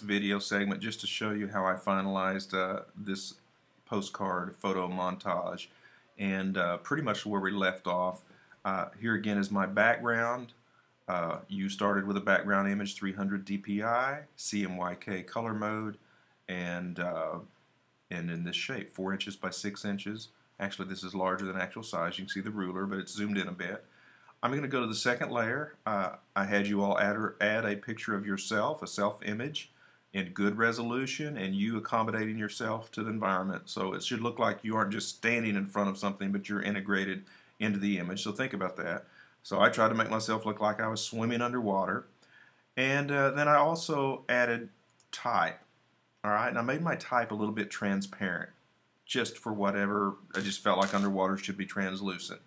Video segment just to show you how I finalized this postcard photo montage, and pretty much where we left off. Here again is my background. You started with a background image 300 DPI, CMYK color mode, and in this shape, 4 inches by 6 inches. Actually, this is larger than actual size. You can see the ruler, but it's zoomed in a bit. I'm going to go to the second layer. I had you all add a picture of yourself, a self-image, in good resolution, and you accommodating yourself to the environment. So it should look like you aren't just standing in front of something, but you're integrated into the image. So think about that. So I tried to make myself look like I was swimming underwater. And then I also added type. All right, and I made my type a little bit transparent, just for whatever. I just felt like underwater should be translucent.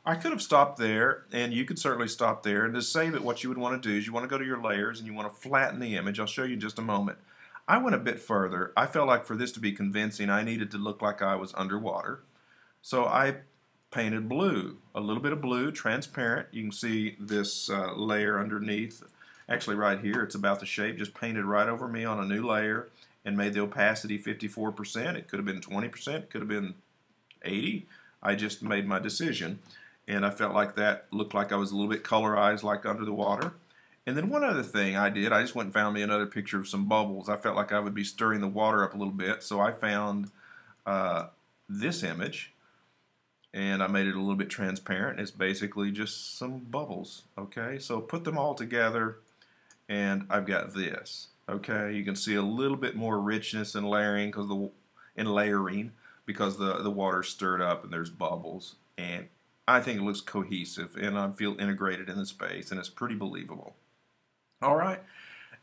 I could have stopped there, and you could certainly stop there. And to save it, what you would want to do is you want to go to your layers and you want to flatten the image. I'll show you in just a moment. I went a bit further. I felt like for this to be convincing, I needed to look like I was underwater. So I painted blue, a little bit of blue, transparent. You can see this layer underneath. Actually right here, it's about the shape. Just painted right over me on a new layer and made the opacity 54%. It could have been 20%. It could have been 80%. I just made my decision. And I felt like that looked like I was a little bit colorized like under the water. And then one other thing I did, I just went and found me another picture of some bubbles. I felt like I would be stirring the water up a little bit, so I found this image, and I made it a little bit transparent. It's basically just some bubbles, okay? So put them all together, and I've got this, okay? You can see a little bit more richness in layering because the water stirred up and there's bubbles, and I think it looks cohesive, and I feel integrated in the space, and it's pretty believable. All right.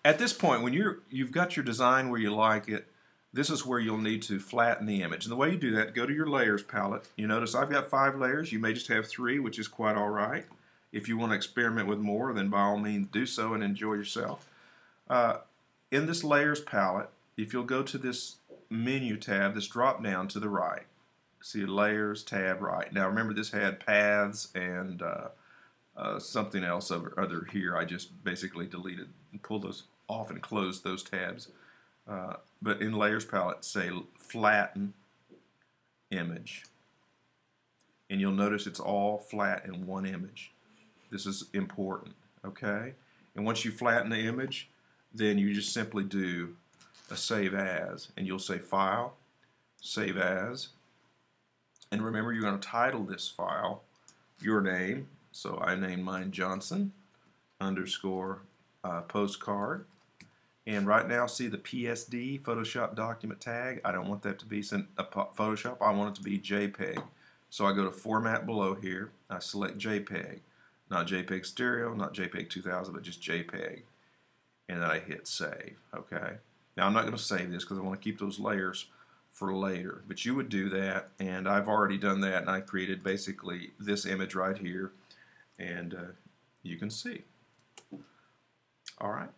At this point, when you've got your design where you like it, this is where you'll need to flatten the image. And the way you do that, go to your layers palette. You notice I've got 5 layers. You may just have 3, which is quite all right. If you want to experiment with more, then by all means do so and enjoy yourself. In this layers palette, if you'll go to this menu tab, this drop down to the right, see layers tab right. Now remember, this had paths and something else other here. I just basically deleted and pulled those off and closed those tabs. But in layers palette, say flatten image, and you'll notice it's all flat in one image. This is important, okay? And once you flatten the image, then you just simply do a save as, and you'll say file, save as. And remember, you're going to title this file your name. So I named mine Johnson _ postcard. And right now, see the PSD, Photoshop document tag. I don't want that to be sent to Photoshop. I want it to be JPEG. So I go to Format below here. I select JPEG. Not JPEG Stereo, not JPEG 2000, but just JPEG. And then I hit Save. Okay. Now I'm not going to save this because I want to keep those layers for later, but you would do that, and I've already done that, and I created basically this image right here, and you can see. All right.